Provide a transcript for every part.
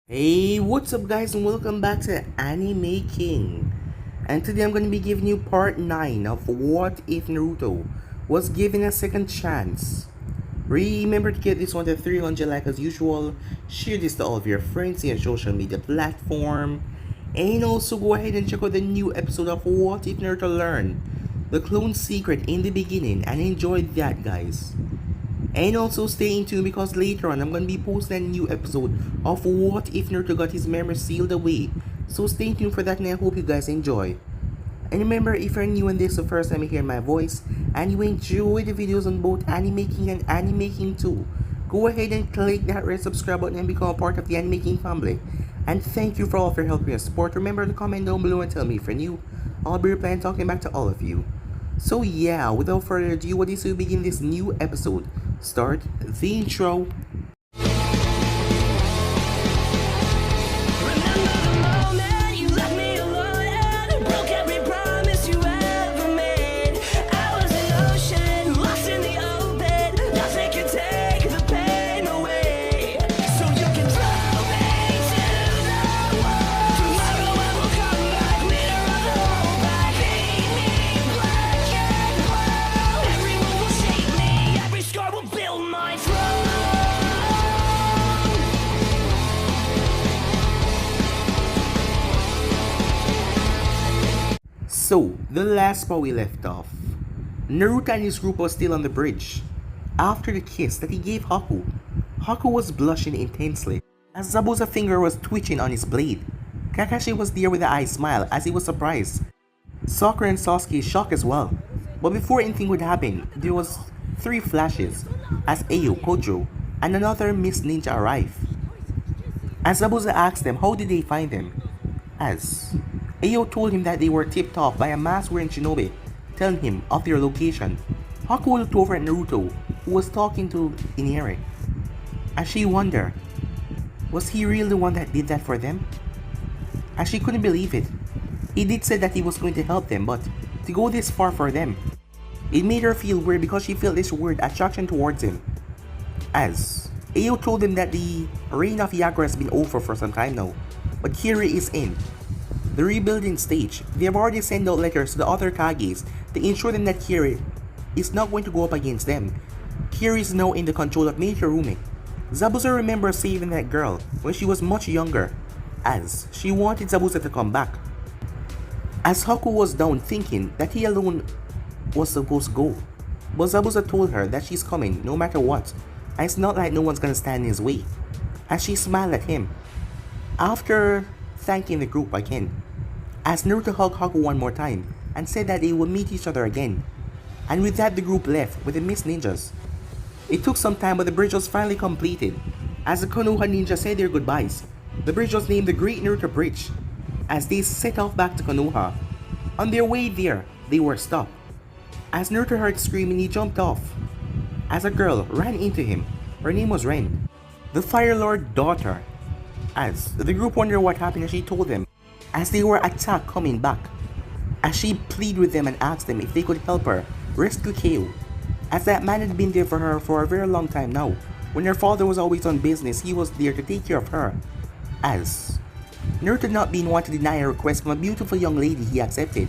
Hey, what's up guys and welcome back to Anime King. And today I'm going to be giving you part 9 of What If Naruto Was Given a Second Chance. Remember to get this one to 300 like as usual, share this to all of your friends in your social media platform, and also go ahead and check out the new episode of What If Naruto Learned the Clone's Secret in the beginning and enjoy that guys. And also stay tuned because later on I'm going to be posting a new episode of What If Naruto Got His Memory Sealed Away. So stay tuned for that and I hope you guys enjoy. And remember, if you're new and this is the first time you hear my voice and you enjoy the videos on both Anime King and Anime King 2, go ahead and click that red subscribe button and become a part of the Anime King family. And thank you for all of your help and your support. Remember to comment down below and tell me if you're new. I'll be replying talking back to all of you. So yeah, without further ado, what is to begin this new episode? Start the intro. So, the last spot we left off, Naruto and his group was still on the bridge. After the kiss that he gave Haku, Haku was blushing intensely as Zabuza's finger was twitching on his blade. Kakashi was there with an eye smile as he was surprised. Sakura and Sasuke shocked as well. But before anything would happen, there was 3 flashes as Ayo, Kojo, and another Miss Ninja arrived. As Zabuza asked them how did they find them, as Ayo told him that they were tipped off by a mask-wearing shinobi, telling him of their location. Haku looked over at Naruto, who was talking to Inari, as she wondered, was he really the one that did that for them? As she couldn't believe it. He did say that he was going to help them, but to go this far for them, it made her feel weird because she felt this weird attraction towards him. As Ayo told him that the reign of Gaara has been over for some time now, but Kiri is in the rebuilding stage. They have already sent out letters to the other Kages to ensure them that Kiri is not going to go up against them. Kiri is now in the control of Major Rumi. Zabuza remembers saving that girl when she was much younger, as she wanted Zabuza to come back. As Haku was down thinking that he alone was supposed to go, but Zabuza told her that she's coming no matter what, and it's not like no one's gonna stand in his way, as she smiled at him. After thanking the group again, as Naruto hugged Haku one more time and said that they would meet each other again. And with that the group left with the Mist Ninjas. It took some time but the bridge was finally completed. As the Konoha ninja said their goodbyes, the bridge was named the Great Naruto Bridge. As they set off back to Konoha, on their way there, they were stopped. As Naruto heard screaming, he jumped off. As a girl ran into him, her name was Ren, the Fire Lord's daughter. As the group wondered what happened and she told them, as they were attacked coming back, as she pleaded with them and asked them if they could help her rescue Keo, as that man had been there for her for a very long time now. When her father was always on business, he was there to take care of her. As Naruto not being one to deny a request from a beautiful young lady, he accepted,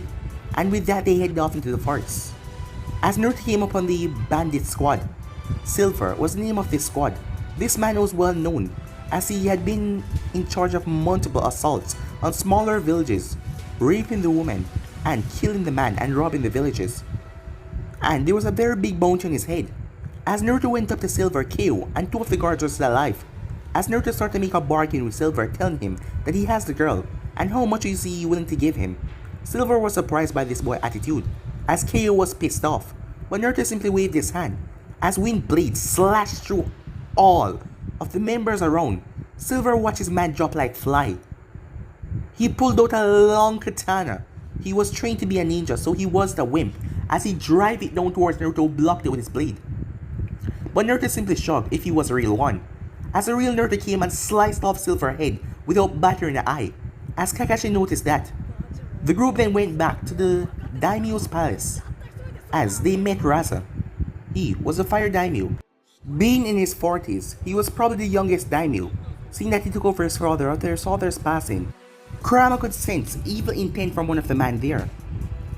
and with that they headed off into the forest. As Naruto came upon the bandit squad, Silver was the name of this squad. This man was well known as he had been in charge of multiple assaults on smaller villages, raping the woman and killing the man and robbing the villages. And there was a very big bounty on his head. As Naruto went up to Silver, Keo and 2 of the guards were still alive. As Naruto started to make a bargain with Silver, telling him that he has the girl and how much is he willing to give him. Silver was surprised by this boy's attitude, as Keo was pissed off, but Naruto simply waved his hand as wind blades slashed through all of the members around. Silver watched his man drop like fly. He pulled out a long katana. He was trained to be a ninja, so he was the wimp. As he drive it down towards Naruto, blocked it with his blade. But Naruto simply shrugged if he was a real one. As a real Naruto came and sliced off Silver's head without battering the eye. As Kakashi noticed that, the group then went back to the Daimyo's palace. As they met Rasa, he was a fire daimyo. Being in his 40s, he was probably the youngest daimyo, Seeing that he took over his father, others saw others passing. Kurama could sense evil intent from one of the men there.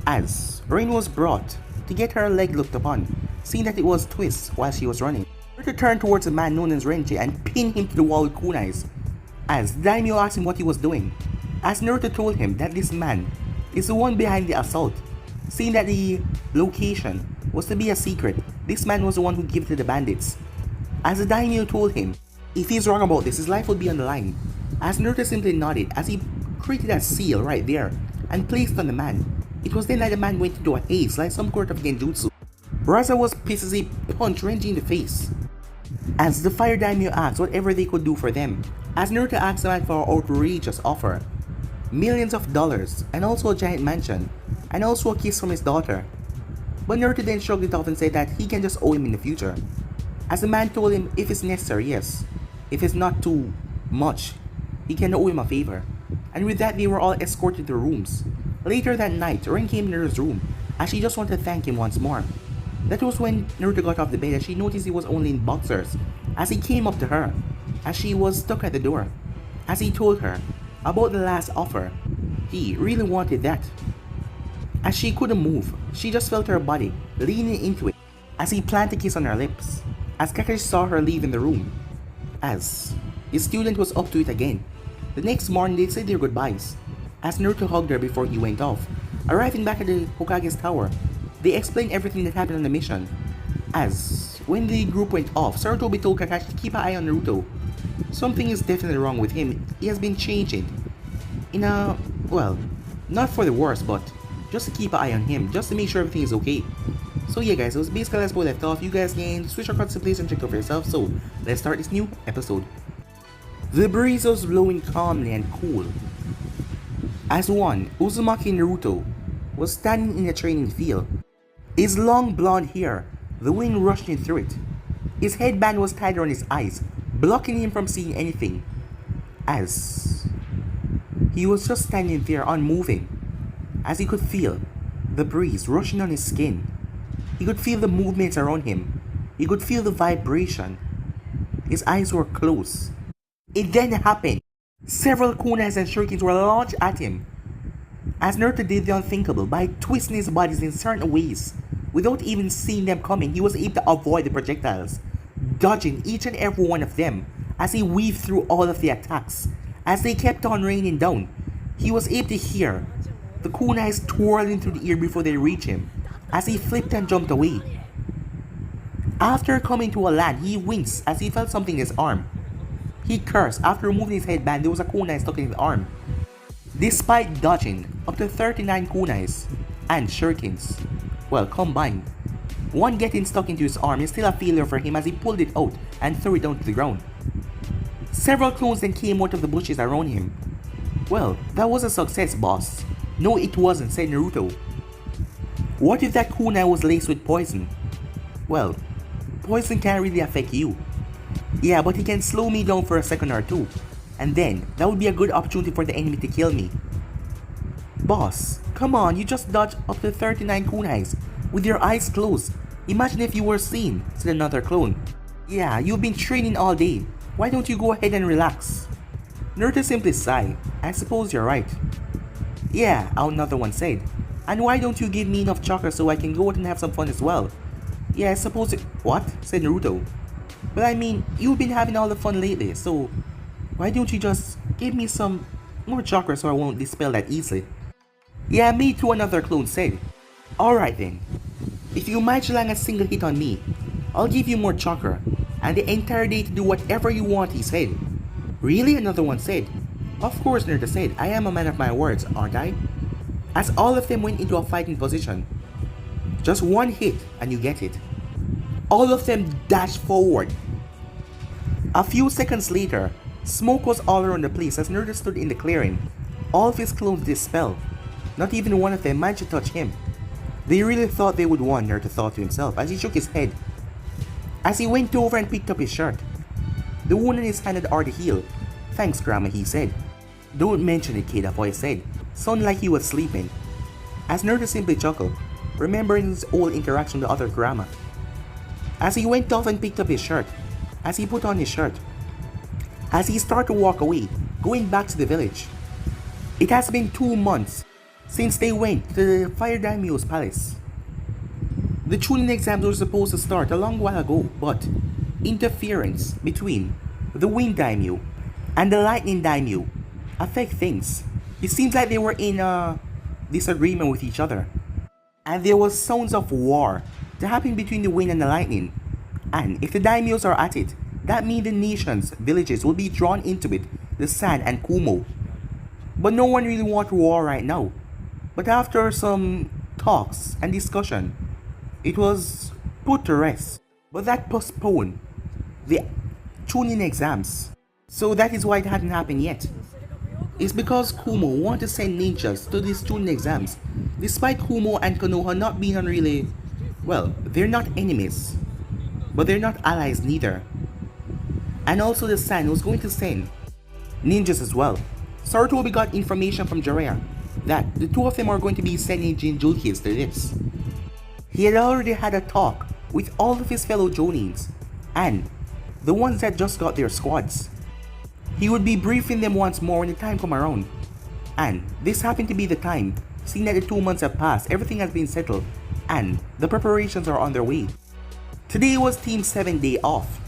As Rain was brought to get her leg looked upon, seeing that it was Twist while she was running. Naruto turned towards a man known as Renji and pinned him to the wall with kunais. As Daimyo asked him what he was doing, as Naruto told him that this man is the one behind the assault. Seeing that the location was to be a secret, this man was the one who gave it to the bandits. As the Daimyo told him, if he's wrong about this, his life would be on the line. As Naruto simply nodded as he created a seal right there and placed on the man. It was then that the man went into a haze like some sort of genjutsu. Raza was pissed as he punched Renji in the face. As the Fire Daimyo asked whatever they could do for them, as Naruto asked the man for an outrageous offer. Millions of dollars, and also a giant mansion, and also a kiss from his daughter. But Naruto then shrugged it off and said that he can just owe him in the future. As the man told him if it's necessary, yes. If it's not too much, he can owe him a favor. And with that they were all escorted to rooms. Later that night, Rin came to Naruto's room as she just wanted to thank him once more. That was when Naruto got off the bed and she noticed he was only in boxers as he came up to her as she was stuck at the door. As he told her about the last offer, he really wanted that. As she couldn't move, she just felt her body leaning into it as he planted a kiss on her lips. As Kakashi saw her leave in the room, as his student was up to it again. The next morning they said their goodbyes as Naruto hugged her before he went off. Arriving back at the Hokage's tower, they explained everything that happened on the mission. As when the group went off, Sarutobi told Kakashi to keep an eye on Naruto. Something is definitely wrong with him. He has been changing. In a, well, not for the worse, but just to keep an eye on him, just to make sure everything is okay. So yeah guys, it was basically as we left off. You guys can switch across the place and check it out for yourself. So let's start this new episode. The breeze was blowing calmly and cool. As one, Uzumaki Naruto was standing in a training field. His long blonde hair, the wind rushing through it. His headband was tied around his eyes, blocking him from seeing anything. As he was just standing there unmoving, as he could feel the breeze rushing on his skin. He could feel the movements around him. He could feel the vibration. His eyes were closed. It then happened. Several kunais and shurikens were launched at him. As Naruto did the unthinkable by twisting his bodies in certain ways. Without even seeing them coming, he was able to avoid the projectiles, dodging each and every one of them as he weaved through all of the attacks. As they kept on raining down, he was able to hear the kunais twirling through the air before they reached him, as he flipped and jumped away. After coming to a land, he winced as he felt something in his arm. He cursed. After removing his headband, there was a kunai stuck in his arm. Despite dodging up to 39 kunais and shurikens, well combined, one getting stuck into his arm is still a failure for him as he pulled it out and threw it down to the ground. Several clones then came out of the bushes around him. Well, that was a success, boss. No, it wasn't, said Naruto. What if that kunai was laced with poison? Well, poison can't really affect you. Yeah, but he can slow me down for a second or two, and then that would be a good opportunity for the enemy to kill me. Boss, come on, you just dodged up to 39 kunais with your eyes closed. Imagine if you were seen, said another clone. Yeah, you've been training all day. Why don't you go ahead and relax? Naruto simply sighed. I suppose you're right. Yeah, another one said. And why don't you give me enough chakra so I can go out and have some fun as well? Yeah, I suppose it... What? Said Naruto. But I mean, you've been having all the fun lately, so why don't you just give me some more chakra so I won't dispel that easily? Yeah, me too, another clone said. Alright then. If you might land a single hit on me, I'll give you more chakra, and the entire day to do whatever you want, he said. Really? Another one said. Of course, Naruto said. I am a man of my words, aren't I? As all of them went into a fighting position. Just one hit and you get it. All of them dashed forward. A few seconds later, smoke was all around the place as Naruto stood in the clearing. All of his clones dispelled. Not even one of them managed to touch him. They really thought they would win, Naruto thought to himself as he shook his head. As he went over and picked up his shirt. The wound in his hand had already healed. Thanks, Grandma, he said. Don't mention it, kid, a voice said. Sounded like he was sleeping. As Naruto simply chuckled, remembering his old interaction with the other Grandma. As he went off and picked up his shirt, as he put on his shirt, as he started to walk away, going back to the village. It has been 2 months since they went to the Fire Daimyo's palace. The chunin exams were supposed to start a long while ago, but interference between the Wind Daimyo and the Lightning Daimyo affect things. It seems like they were in a disagreement with each other, and there was sounds of war to happen between the Wind and the Lightning. And if the daimyos are at it, that means the nation's villages will be drawn into it, the Sand and Kumo. But no one really wants war right now. But after some talks and discussion, it was put to rest. But that postponed the chunin exams. So that is why it hadn't happened yet. It's because Kumo wanted to send ninjas to these chunin exams, despite Kumo and Konoha not being on really, well, they're not enemies, but they're not allies neither. And also the Sand was going to send ninjas as well. Sarutobi got information from Jiraiya that the two of them are going to be sending Jinjukis to this. He had already had a talk with all of his fellow Jonins and the ones that just got their squads. He would be briefing them once more when the time come around. And this happened to be the time, seeing that the 2 months have passed, everything has been settled, and the preparations are on their way. Today was Team 7 day off.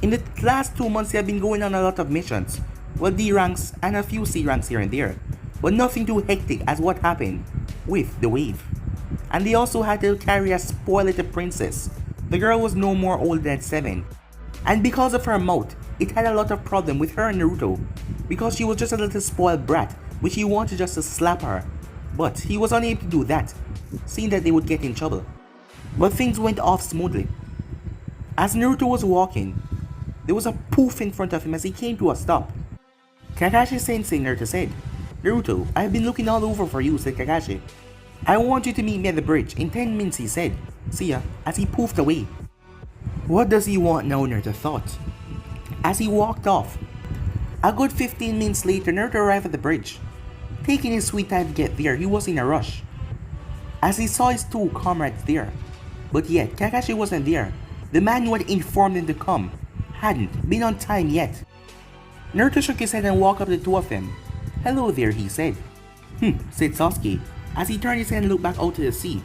In the last 2 months they have been going on a lot of missions, well, D ranks and a few C ranks here and there, but nothing too hectic as what happened with the wave. And they also had to carry a spoiled little princess. The girl was no more older than 7. And because of her mouth, it had a lot of problem with her and Naruto, because she was just a little spoiled brat, which he wanted just to slap her. But he was unable to do that, seeing that they would get in trouble. But things went off smoothly. As Naruto was walking, there was a poof in front of him as he came to a stop. Kakashi Sensei, Naruto said. Naruto, I have been looking all over for you, said Kakashi. I want you to meet me at the bridge in 10 minutes, he said. See ya, as he poofed away. What does he want now, Naruto thought. As he walked off, a good 15 minutes later, Naruto arrived at the bridge. Taking his sweet time to get there, he was in a rush, as he saw his 2 comrades there. But yet, Kakashi wasn't there. The man who had informed him to come hadn't been on time yet. Naruto shook his head and walked up to the 2 of them. Hello there, he said. Said Sasuke, as he turned his head and looked back out to the sea.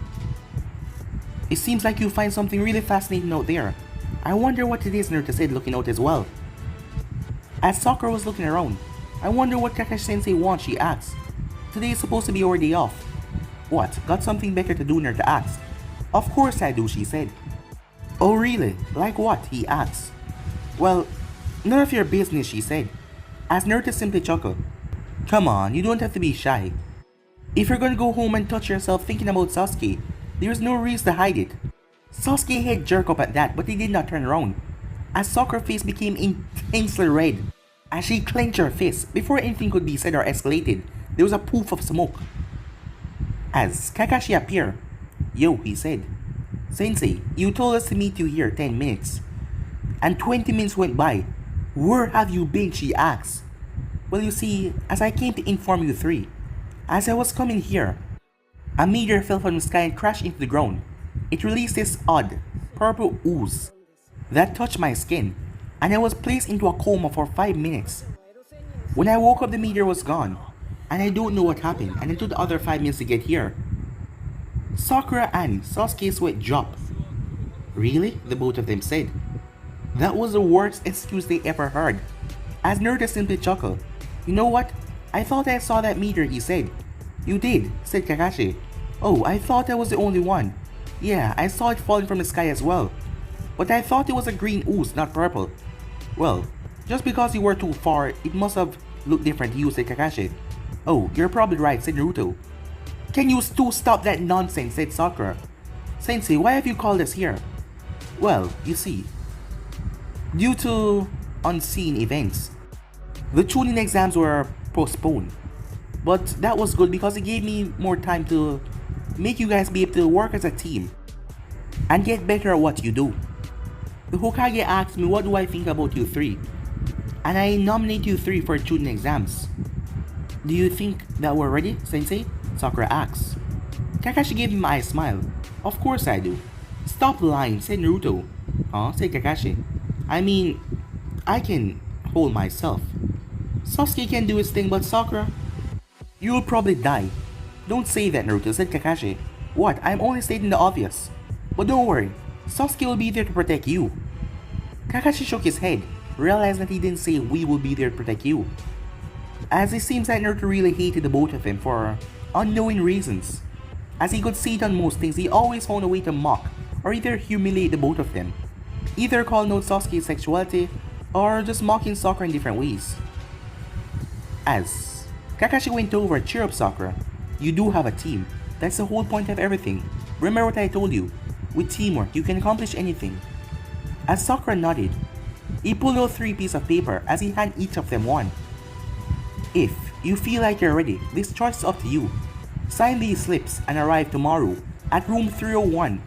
It seems like you find something really fascinating out there. I wonder what it is, Naruto said, looking out as well. As Sakura was looking around, I wonder what Kakashi Sensei wants, she asked. Today is supposed to be our day off. What, got something better to do, Naruto asked. Of course I do, she said. Oh really? Like what? He asked. Well, none of your business, she said, as Naruto simply chuckled. Come on, you don't have to be shy. If you're gonna go home and touch yourself thinking about Sasuke, there's no reason to hide it. Sasuke's head jerked up at that, but he did not turn around, as Sakura's face became intensely red. As she clenched her fist, before anything could be said or escalated, there was a poof of smoke. As Kakashi appeared, Yo, he said. Sensei, you told us to meet you here 10 minutes. And 20 minutes went by. Where have you been, she asked. Well, you see, as I came to inform you 3, as I was coming here, a meteor fell from the sky and crashed into the ground. It released this odd, purple ooze that touched my skin, and I was placed into a coma for 5 minutes. When I woke up, the meteor was gone, and I don't know what happened, and it took the other 5 minutes to get here. Sakura and Sasuke's sweat dropped. Really? The both of them said. That was the worst excuse they ever heard, as Naruto simply chuckled. You know what? I thought I saw that meteor, he said. You did, said Kakashi. Oh, I thought I was the only one. Yeah, I saw it falling from the sky as well. But I thought it was a green ooze, not purple. Well, just because you were too far, it must have looked different to you, said Kakashi. Oh, you're probably right, said Naruto. Can you two stop that nonsense, said Sakura. Sensei, why have you called us here? Well, you see, due to unseen events, the chunin exams were postponed. But that was good because it gave me more time to make you guys be able to work as a team and get better at what you do. The Hokage asked me what do I think about you 3, and I nominate you 3 for chunin exams. Do you think that we're ready, Sensei? Sakura asked. Kakashi gave him a smile. Of course I do. Stop lying, said Naruto. Huh? Said Kakashi. I mean, I can hold myself. Sasuke can do his thing, but Sakura? You'll probably die. Don't say that, Naruto, said Kakashi. What? I'm only stating the obvious. But don't worry, Sasuke will be there to protect you. Kakashi shook his head, realizing that he didn't say we will be there to protect you. As it seems that Naruto really hated the both of them for unknown reasons. As he could see it on most things, he always found a way to mock or either humiliate the both of them. Either calling out Sasuke's sexuality or just mocking Sakura in different ways. As Kakashi went over and cheered up Sakura, you do have a team. That's the whole point of everything. Remember what I told you. With teamwork, you can accomplish anything. As Sakura nodded, he pulled out 3 pieces of paper as he handed each of them one. If you feel like you're ready, this choice is up to you. Sign these slips and arrive tomorrow at room 301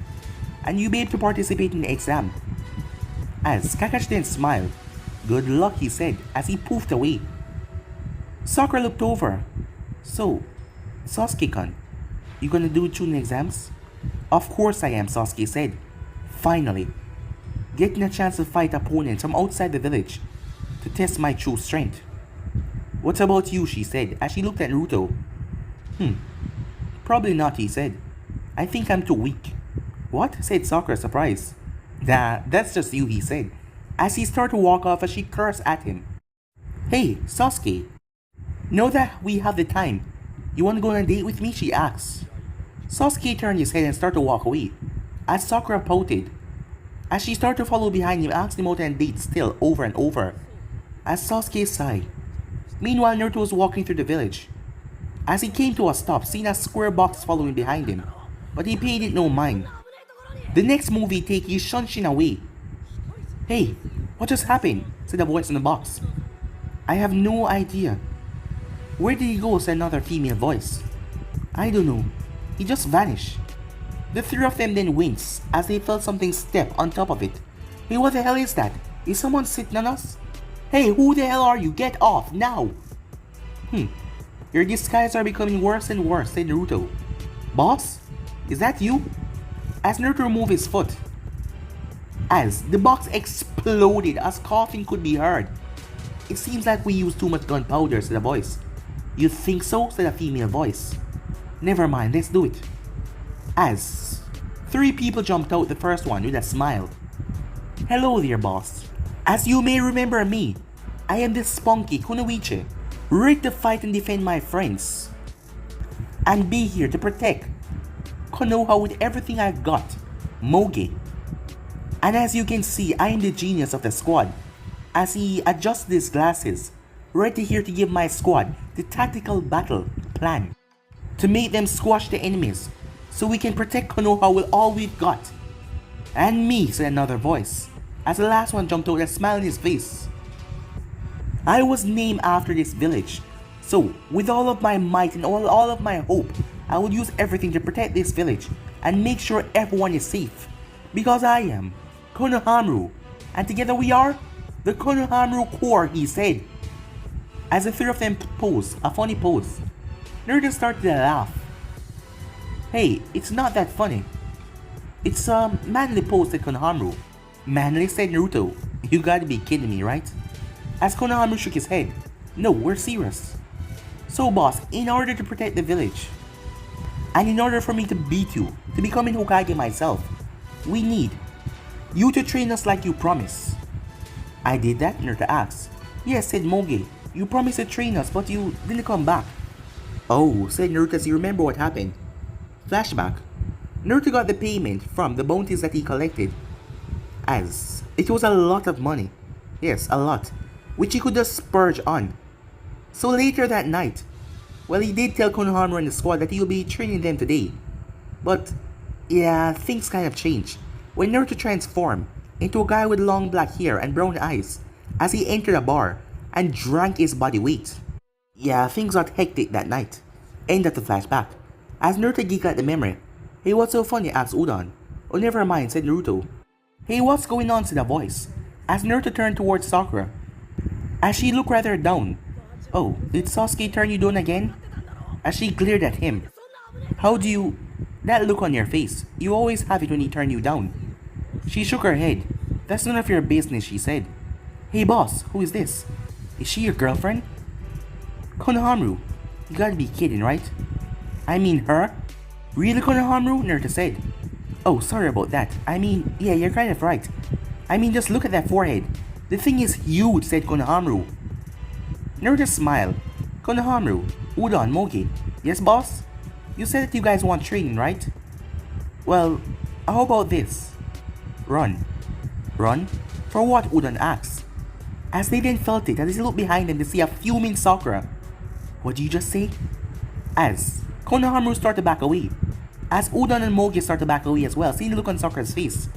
and you'll be able to participate in the exam. As Kakashi then smiled. Good luck, he said as he poofed away. Sakura looked over. So, Sasuke-kun, you gonna do chunin exams? Of course I am, Sasuke said. Finally, getting a chance to fight opponents from outside the village to test my true strength. What about you, she said as she looked at Naruto. Probably not, he said. I think I'm too weak. What? Said Sakura, surprised. Nah, that's just you, he said, as he started to walk off as she cursed at him. Hey, Sasuke. Know that we have the time. You wanna go on a date with me? She asked. Sasuke turned his head and started to walk away, as Sakura pouted. As she started to follow behind him, asking him out on a date still over and over, as Sasuke sighed. Meanwhile, Naruto was walking through the village. As he came to a stop, seeing a square box following behind him, but he paid it no mind. The next move he take, he shunshin away. Hey, what just happened? Said a voice in the box. I have no idea. Where did he go? Said another female voice. I don't know. He just vanished. The 3 of them then winced as they felt something step on top of it. Hey, what the hell is that? Is someone sitting on us? Hey, who the hell are you? Get off, now! Your disguises are becoming worse and worse, said Naruto. Boss? Is that you? As Naruto removed his foot. As the box exploded as coughing could be heard. It seems like we used too much gunpowder, said a voice. You think so? Said a female voice. Never mind, let's do it. As 3 people jumped out, the first one with a smile. Hello there, boss. As you may remember me, I am the spunky Kunoichi, ready to fight and defend my friends. And be here to protect Konoha with everything I've got, Moge. And as you can see, I am the genius of the squad. As he adjusts his glasses, ready here to give my squad the tactical battle plan to make them squash the enemies, so we can protect Konoha with all we've got. And me, said another voice, as the last one jumped out with a smile on his face. I was named after this village, so with all of my might and all of my hope, I would use everything to protect this village and make sure everyone is safe. Because I am Konohamaru, and together we are the Konohamaru Corps, he said. As the 3 of them posed a funny pose, Naruto started to laugh. Hey, it's not that funny. It's a manly pose, said Konohamaru. Manly, said Naruto. You gotta be kidding me, right? As Konohamaru shook his head. No, we're serious. So boss, in order to protect the village, and in order for me to beat you, to become an Hokage myself, we need you to train us like you promised. I did that? Naruto asked. Yes, said Moge. You promised to train us, but you didn't come back. Oh, said Naruto as he remembered what happened. Flashback. Naruto got the payment from the bounties that he collected, as it was a lot of money. Yes, a lot, which he could just splurge on. So later that night, well, he did tell Konohamaru and the squad that he will be training them today. But yeah, things kind of changed when Naruto transformed into a guy with long black hair and brown eyes as he entered a bar and drank his body weight. Yeah, things got hectic that night. End of the flashback. As Naruto geeked at the memory. Hey, what's so funny? Asked Udon. Oh, never mind, said Naruto. Hey, what's going on? Said a voice, as Naruto turned towards Sakura, as she looked rather down. Oh, did Sasuke turn you down again? As she glared at him. How do you... That look on your face, you always have it when he turned you down. She shook her head. That's none of your business, she said. Hey boss, who is this? Is she your girlfriend? Konohamaru, you gotta be kidding, right? I mean her? Really, Konohamaru? Naruto said. Oh, sorry about that. I mean, yeah, you're kind of right. I mean, just look at that forehead. The thing is huge, said Konohamaru. Naruto smiled. Konohamaru, Udon, Mogi. Yes, boss? You said that you guys want training, right? Well, how about this? Run. Run? For what? Udon asked. As they then felt it, as they looked behind them to see a fuming Sakura. What did you just say? As Konohamaru started to back away. As Udon and Mogi started to back away as well, seeing the look on Sakura's face.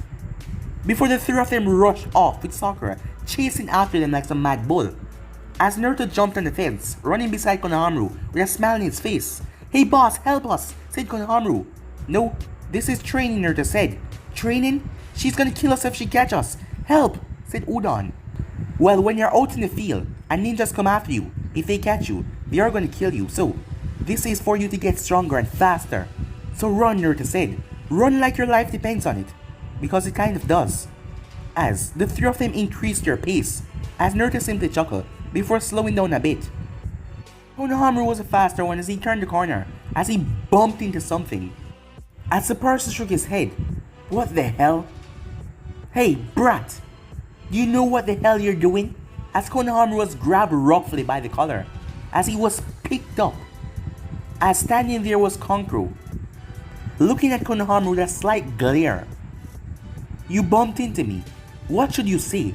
Before the three of them rushed off with Sakura, chasing after them like some mad bull. As Naruto jumped on the fence, running beside Konohamaru with a smile on his face. Hey boss, help us, said Konohamaru. No, this is training, Naruto said. Training? She's gonna kill us if she catches us. Help, said Udon. Well, when you're out in the field and ninjas come after you, if they catch you, they are gonna kill you. So, this is for you to get stronger and faster. So run, Naruto said. Run like your life depends on it. Because it kind of does. As the three of them increased their pace, as Naruto simply chuckled before slowing down a bit. Konohamaru was a faster one as he turned the corner, as he bumped into something. As the person shook his head. What the hell? Hey, brat! Do you know what the hell you're doing? As Konohamaru was grabbed roughly by the collar, as he was picked up. As standing there was Kankuro, looking at Konohamaru with a slight glare. You bumped into me. What should you say?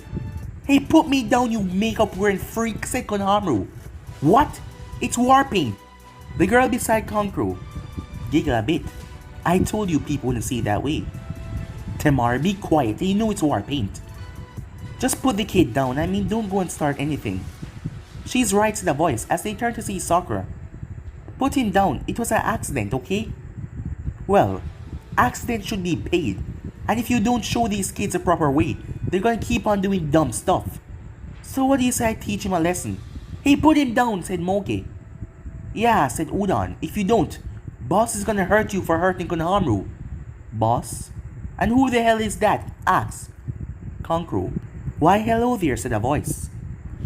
Hey, put me down, you makeup wearing freak, said Konohamaru. What? It's war paint. The girl beside Kankuro giggled a bit. I told you people wouldn't see it that way. Temari, be quiet. You know it's war paint. Just put the kid down. I mean, don't go and start anything. She's right, said the voice as they turned to see Sakura. Put him down. It was an accident, okay? Well, accidents should be paid. And if you don't show these kids a proper way, they're gonna keep on doing dumb stuff. So what do you say I teach him a lesson? Hey, put him down, said Mogi. Yeah, said Udon. If you don't, boss is gonna hurt you for hurting Konohamaru. Boss? And who the hell is that? Asked Kankuro. Why hello there, said a voice.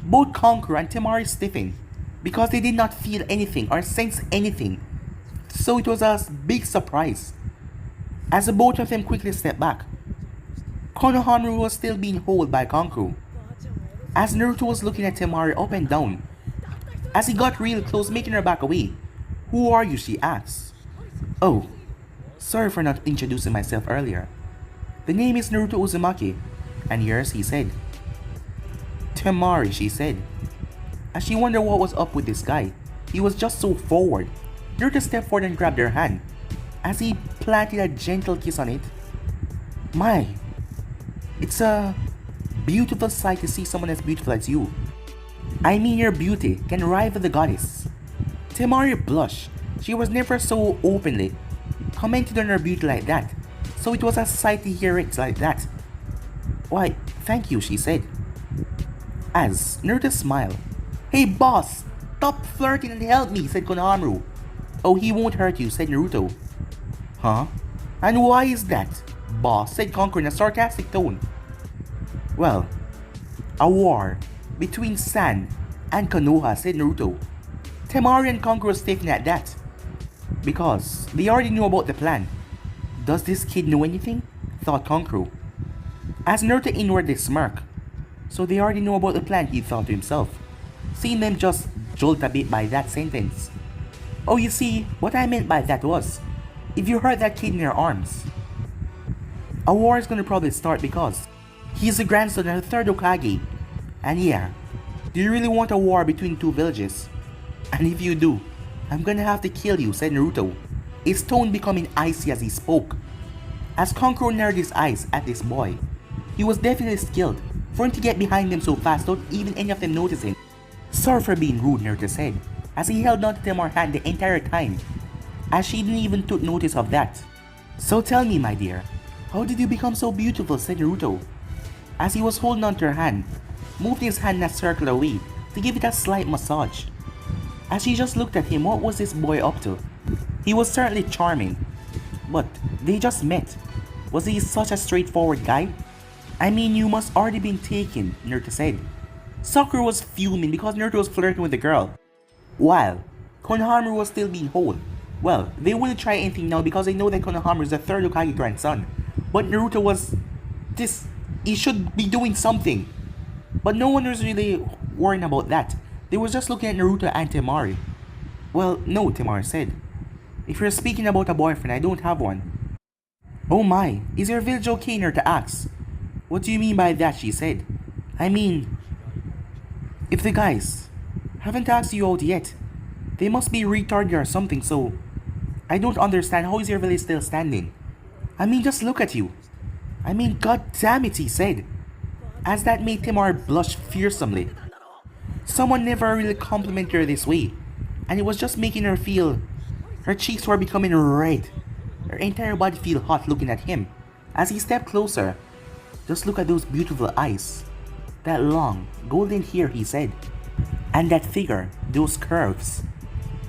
Both Kankuro and Temari stiffened because they did not feel anything or sense anything. So it was a big surprise. As the both of them quickly stepped back, Konohamaru was still being held by Kankuro. As Naruto was looking at Temari up and down. As he got real close, making her back away. Who are you? She asked. Oh, sorry for not introducing myself earlier. The name is Naruto Uzumaki. And yours? He said. Temari, she said. As she wondered what was up with this guy. He was just so forward. Naruto stepped forward and grabbed her hand. As he planted a gentle kiss on it. My, it's a beautiful sight to see someone as beautiful as you. I mean, your beauty can rival the goddess. Temari blushed. She was never so openly commented on her beauty like that, so it was a sight to hear it like that. Why, thank you, she said. As Naruto smiled. Hey boss, stop flirting and help me, said Konohamaru. Oh, he won't hurt you, said Naruto. Huh? And why is that? Boss, said Kankuro in a sarcastic tone. Well, a war between Sand and Konoha, said Naruto. Temari and Kankuro stiffened at that. Because they already knew about the plan. Does this kid know anything? Thought Kankuro. As Naruto inwardly smirked. So they already know about the plan, he thought to himself. Seeing them just jolt a bit by that sentence. Oh, you see, what I meant by that was, if you hurt that kid in your arms, a war is gonna probably start because he's the grandson of the third Hokage. And yeah, do you really want a war between two villages? And if you do, I'm gonna have to kill you, said Naruto, his tone becoming icy as he spoke. As Kankuro narrowed his eyes at this boy, he was definitely skilled for him to get behind them so fast without even any of them noticing. Sorry for being rude, Naruto said, as he held on to Temari's hand the entire time, as she didn't even took notice of that. So tell me, my dear, how did you become so beautiful, said Naruto, as he was holding on to her hand, moved his hand in a circular way to give it a slight massage. As she just looked at him, what was this boy up to? He was certainly charming, but they just met. Was he such a straightforward guy? I mean, you must already been taken, Naruto said, Sakura was fuming because Naruto was flirting with the girl, while Konohamaru was still being whole. Well, they wouldn't try anything now because they know that Konohamaru is the third Hokage grandson. But Naruto was he should be doing something. But no one was really worrying about that. They were just looking at Naruto and Temari. Well, no, Temari said. If you're speaking about a boyfriend, I don't have one. Oh my, is your village okay in her to ask? What do you mean by that, she said. I mean, if the guys haven't asked you out yet, they must be retarded or something, so I don't understand how is your village still standing. I mean, just look at you. I mean, god damn it, he said, as that made Temari blush fearsomely. Someone never really complimented her this way, and it was just making her feel her cheeks were becoming red. Her entire body feel hot looking at him. As he stepped closer, just look at those beautiful eyes. That long, golden hair, he said. And that figure, those curves.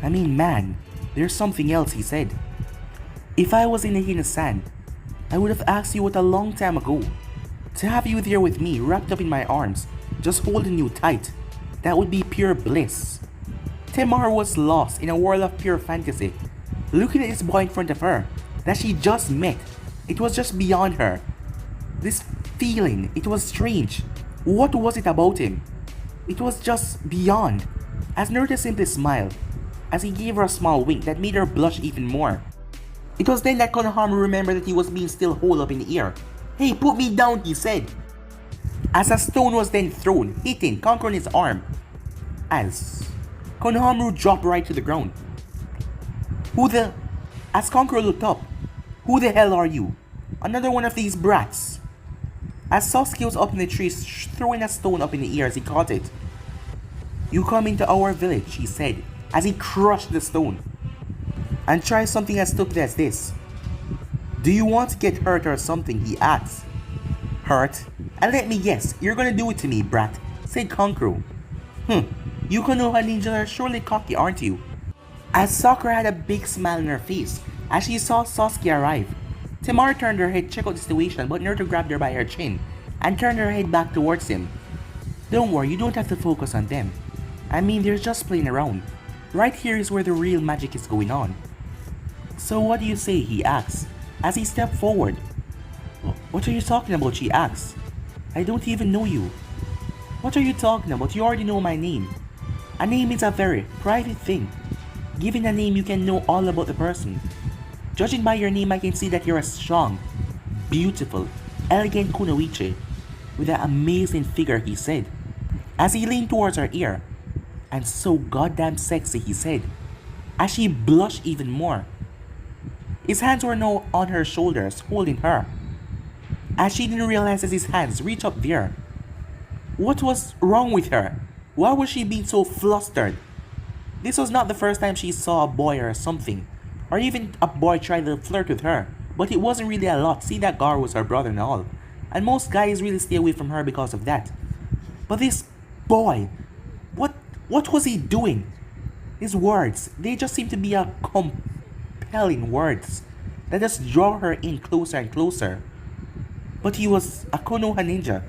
I mean, man, there's something else, he said. If I was in the hidden sand, I would have asked you out a long time ago. To have you there with me, wrapped up in my arms, just holding you tight, that would be pure bliss. Temari was lost in a world of pure fantasy, looking at this boy in front of her, that she just met. It was just beyond her. This feeling, it was strange. What was it about him? It was just beyond. As Naruto simply smiled, as he gave her a small wink that made her blush even more. It was then that Konohamaru remembered that he was being still holed up in the air. Hey, put me down, he said. As a stone was then thrown, hitting, conquering his arm. As Konohamaru dropped right to the ground. As Conqueror looked up, who the hell are you? Another one of these brats. As Sasuke was up in the trees, throwing a stone up in the air as he caught it. You come into our village, he said, as he crushed the stone. And try something as stupid as this. Do you want to get hurt or something, he asked. Hurt? And let me guess, you're gonna do it to me, brat, said Kankuro. You Konoha ninjas are surely cocky, aren't you? As Sakura had a big smile on her face as she saw Sasuke arrive. Temari turned her head to check out the situation, but Naruto grabbed her by her chin and turned her head back towards him. Don't worry, you don't have to focus on them. I mean, they're just playing around. Right here is where the real magic is going on. So what do you say, he asked, as he stepped forward. What are you talking about, she asked. I don't even know you. What are you talking about? You already know my name. A name is a very private thing. Given a name, you can know all about the person. Judging by your name, I can see that you're a strong, beautiful, elegant kunoichi with an amazing figure, he said, as he leaned towards her ear. And so goddamn sexy, he said, as she blushed even more. His hands were now on her shoulders, holding her, as she didn't realize that his hands reached up there. What was wrong with her? Why was she being so flustered? This was not the first time she saw a boy or something, or even a boy try to flirt with her, but it wasn't really a lot. See that Gaara was her brother and all, and most guys really stay away from her because of that. But this boy, what was he doing? His words, they just seem to be a compelling words that just draw her in closer and closer. But he was a Konoha ninja,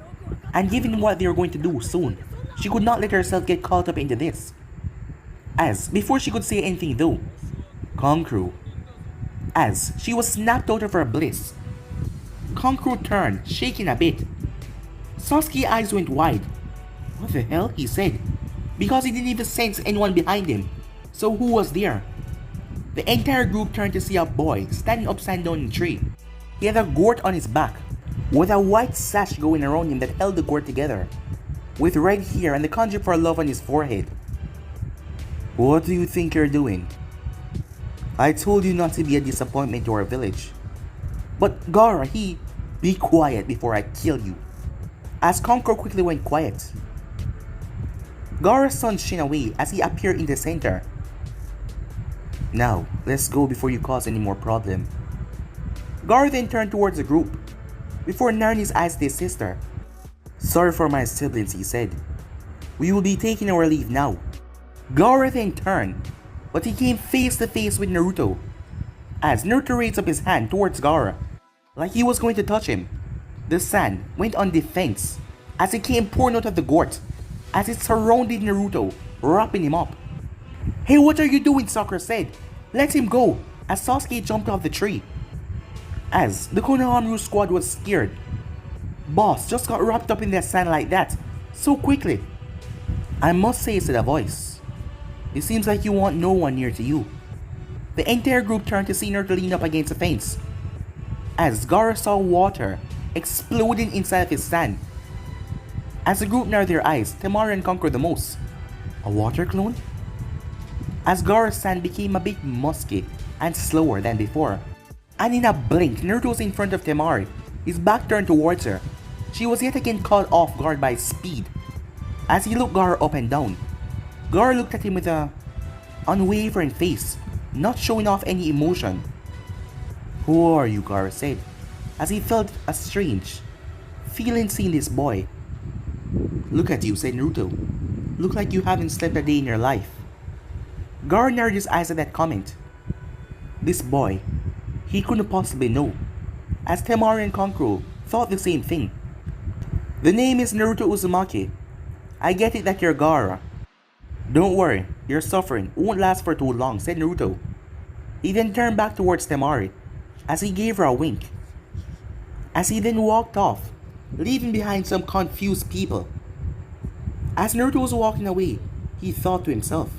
and given what they were going to do soon, she could not let herself get caught up into this. As, before she could say anything though, Kankuro, as she was snapped out of her bliss. Kankuro turned, shaking a bit. Sasuke's eyes went wide. What the hell, he said, because he didn't even sense anyone behind him. So who was there? The entire group turned to see a boy standing upside down in a tree. He had a gourd on his back, with a white sash going around him that held the gourd together, with red hair and the kanji for love on his forehead. What do you think you're doing? I told you not to be a disappointment to our village. But Gaara, be quiet before I kill you. As Kankuro quickly went quiet. Gaara sun shin away as he appeared in the center. Now, let's go before you cause any more problem. Gaara then turned towards the group, before narrowing his eyes to his sister. Sorry for my siblings, he said. We will be taking our leave now. Gaara then turned, but he came face to face with Naruto, as Naruto raised up his hand towards Gaara, like he was going to touch him. The sand went on defense, as it came pouring out of the gourd, as it surrounded Naruto, wrapping him up. "Hey, what are you doing?" Sakura said. "Let him go," as Sasuke jumped off the tree. As the Konohamaru squad was scared. "Boss just got wrapped up in the sand like that, so quickly." "I must say," said a voice, "it seems like you want no one near to you." The entire group turned to see Naruto lean up against a fence, as Gaara saw water exploding inside of his sand. As the group narrowed their eyes, Temari and conquered the most. A water clone? As Gaara's sand became a bit musky and slower than before. And in a blink, Naruto was in front of Temari, his back turned towards her. She was yet again caught off guard by his speed. As he looked Gaara up and down, Gaara looked at him with a unwavering face, not showing off any emotion. "Who are you?" Gaara said, as he felt a strange feeling seeing this boy. "Look at you," said Naruto. "Look like you haven't slept a day in your life." Gaara narrowed his eyes at that comment. This boy, he couldn't possibly know, as Temari and Kankuro thought the same thing. "The name is Naruto Uzumaki. I get it that you're Gaara. Don't worry, your suffering won't last for too long," said Naruto. He then turned back towards Temari, as he gave her a wink. As he then walked off, leaving behind some confused people. As Naruto was walking away, he thought to himself.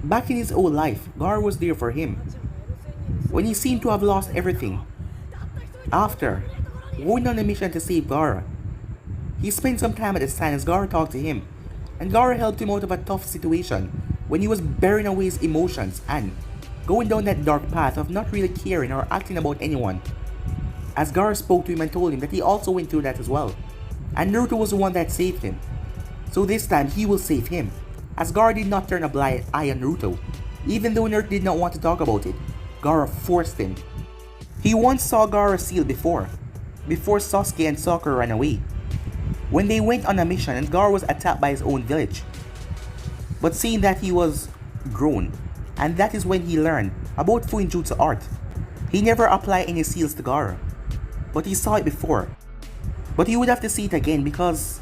Back in his old life, Gaara was there for him, when he seemed to have lost everything. After going on a mission to save Gaara, he spent some time at the sand as Gaara talked to him, and Gaara helped him out of a tough situation when he was burying away his emotions and going down that dark path of not really caring or acting about anyone. As Gaara spoke to him and told him that he also went through that as well, and Naruto was the one that saved him. So this time he will save him, as Gaara did not turn a blind eye on Naruto. Even though Naruto did not want to talk about it, Gaara forced him. He once saw Gaara seal before Sasuke and Sakura ran away, when they went on a mission and Gaara was attacked by his own village. But seeing that he was grown, and that is when he learned about Fuinjutsu art. He never applied any seals to Gaara, but he saw it before. But he would have to see it again because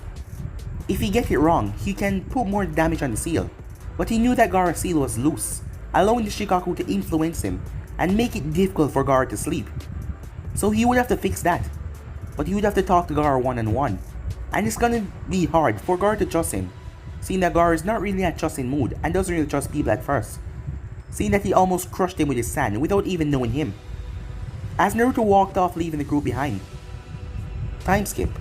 if he gets it wrong, he can put more damage on the seal. But he knew that Gaara's seal was loose, allowing the Shikaku to influence him and make it difficult for Gaara to sleep. So he would have to fix that. But he would have to talk to Gaara one-on-one. And it's gonna be hard for Gaara to trust him, seeing that Gaara is not really in a trusting mood and doesn't really trust people at first. Seeing that he almost crushed him with his sand without even knowing him. As Naruto walked off, leaving the group behind. Time skip.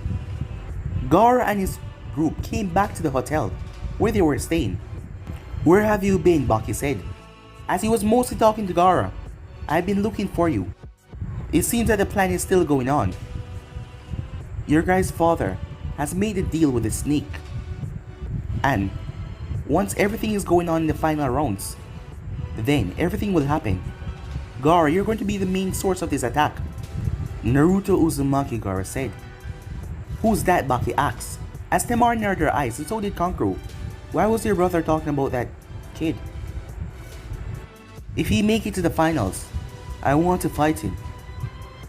Gaara and his group came back to the hotel where they were staying. "Where have you been?" Baki said, as he was mostly talking to Gaara. "I've been looking for you. It seems that the plan is still going on. Your guy's father has made a deal with the snake. And once everything is going on in the final rounds, then everything will happen. Gaara, you're going to be the main source of this attack." "Naruto Uzumaki," Gaara said. "Who's that?" Baki asked, as Temari narrowed her eyes, and so did Kankuro. Why was your brother talking about that kid? "If he make it to the finals, I want to fight him."